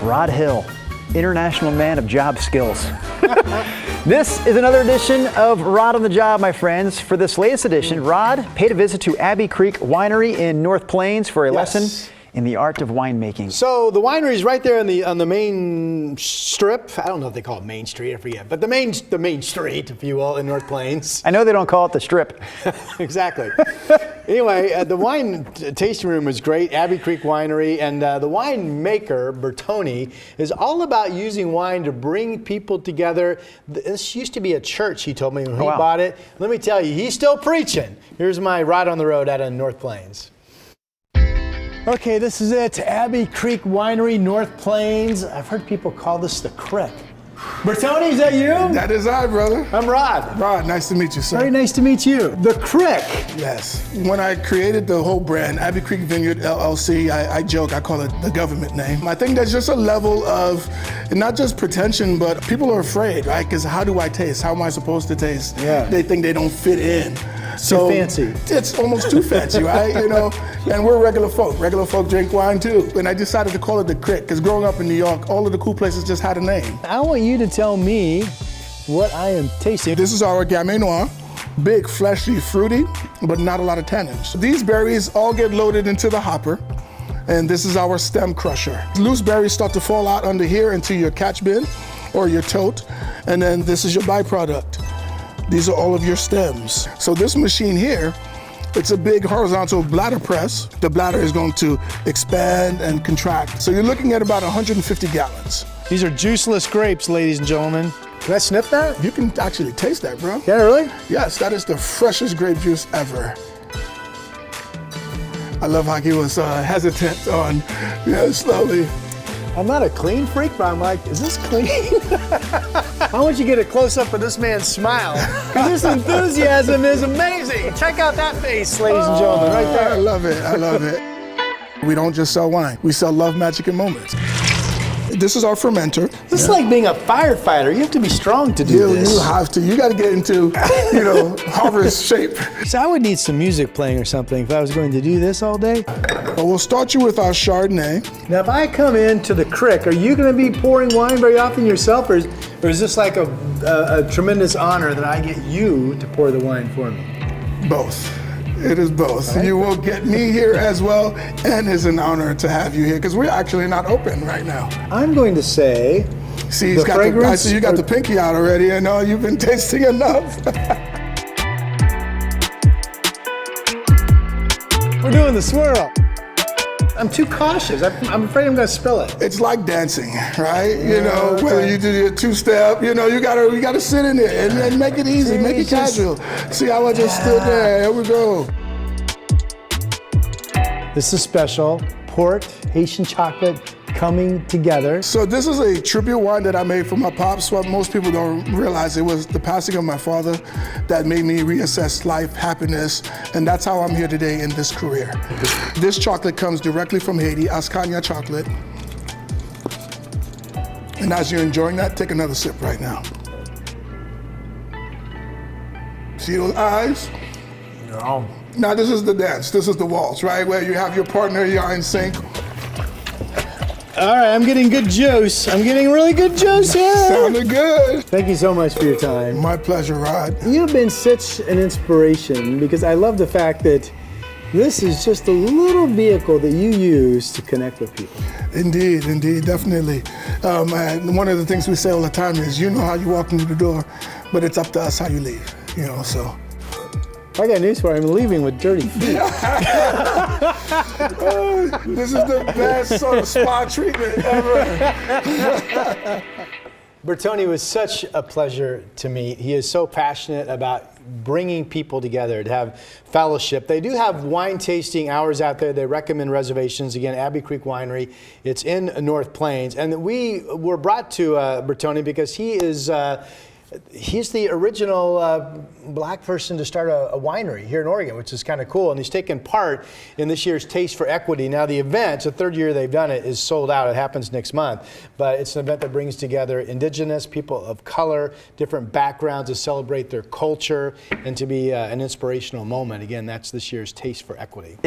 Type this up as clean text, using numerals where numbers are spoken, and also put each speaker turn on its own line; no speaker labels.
Rod Hill, international man of job skills. This is another edition of Rod on the Job, my friends. For this latest edition, Rod paid a visit to Abbey Creek Winery in North Plains for a lesson in the art of winemaking.
So the winery is right there on the main strip. I don't know if they call it Main Street, I forget, but the main street, if you will, in North Plains.
I know they don't call it the strip.
Exactly. Anyway, the wine tasting room is great, Abbey Creek Winery, and the winemaker, Bertony, is all about using wine to bring people together. This used to be a church, he told me when he bought it. Let me tell you, he's still preaching. Here's my Ride on the Road out of North Plains. Okay, this is it, Abbey Creek Winery, North Plains. I've heard people call this the Crick. Bertony, is that you?
That is I, brother.
I'm Rod.
Rod, nice to meet you, sir.
Very nice to meet you. The Crick.
Yes. When I created the whole brand, Abbey Creek Vineyard LLC, I joke, I call it the government name. I think there's just a level of, not just pretension, but people are afraid, right? Because how do I taste? How am I supposed to taste?
Yeah.
They think they don't fit in. So
too fancy.
It's almost too fancy, right? You know, and we're regular folk. Regular folk drink wine too. And I decided to call it the Crick because growing up in New York, all of the cool places just had a name.
I want you to tell me what I am tasting.
This is our Gamay Noir. Big, fleshy, fruity, but not a lot of tannins. These berries all get loaded into the hopper, and this is our stem crusher. Loose berries start to fall out under here into your catch bin or your tote, and then this is your byproduct. These are all of your stems. So this machine here, it's a big horizontal bladder press. The bladder is going to expand and contract. So you're looking at about 150 gallons.
These are juiceless grapes, ladies and gentlemen. Can I sniff that?
You can actually taste that, bro.
Can I really?
Yes, that is the freshest grape juice ever. I love how he was hesitant on, slowly.
I'm not a clean freak, but I'm like, is this clean? I want you to get a close-up of this man's smile, because this enthusiasm is amazing. Check out that face, ladies and gentlemen, right there.
I love it, I love it. We don't just sell wine, we sell love, magic, and moments. This is our fermenter.
This is like being a firefighter. You have to be strong to do this.
You have to. You got to get into, harvest shape.
So I would need some music playing or something if I was going to do this all day.
Well, we'll start you with our Chardonnay.
Now, if I come into the Crick, are you going to be pouring wine very often yourself, or is this like a tremendous honor that I get you to pour the wine for me?
Both. It is both. You will get me here as well, and it's an honor to have you here because we're actually not open right now.
I'm going to say,
see, I see you got the pinky out already. I know you've been tasting enough.
We're doing the swirl. I'm too cautious. I'm afraid I'm going to spill it.
It's like dancing, right? Whether you do your two-step, you gotta sit in it and make it easy, make it casual. See how I just stood there? Here we go.
This is special. Port, Haitian chocolate coming together.
So this is a tribute wine that I made for my pops. What most people don't realize, it was the passing of my father that made me reassess life, happiness, and that's how I'm here today in this career. This chocolate comes directly from Haiti, Ascania chocolate. And as you're enjoying that, take another sip right now. See those eyes?
No.
Now this is the dance, this is the waltz, right? Where you have your partner, you're in sync.
All right, I'm getting good juice. I'm getting really good juice here.
Sounded good.
Thank you so much for your time.
My pleasure, Rod.
You've been such an inspiration because I love the fact that this is just a little vehicle that you use to connect with people.
Indeed, indeed, definitely. One of the things we say all the time is, you know how you walk into the door, but it's up to us how you leave, so.
I got news for you. I'm leaving with dirty feet.
This is the best sort of spa treatment ever.
Bertony was such a pleasure to meet. He is so passionate about bringing people together to have fellowship. They do have wine tasting hours out there. They recommend reservations. Again, Abbey Creek Winery. It's in North Plains. And we were brought to Bertony because he is he's the original black person to start a winery here in Oregon, which is kind of cool. And he's taken part in this year's Taste for Equity. Now the event, it's the third year they've done it, is sold out. It happens next month. But it's an event that brings together indigenous, people of color, different backgrounds to celebrate their culture and to be an inspirational moment. Again, that's this year's Taste for Equity.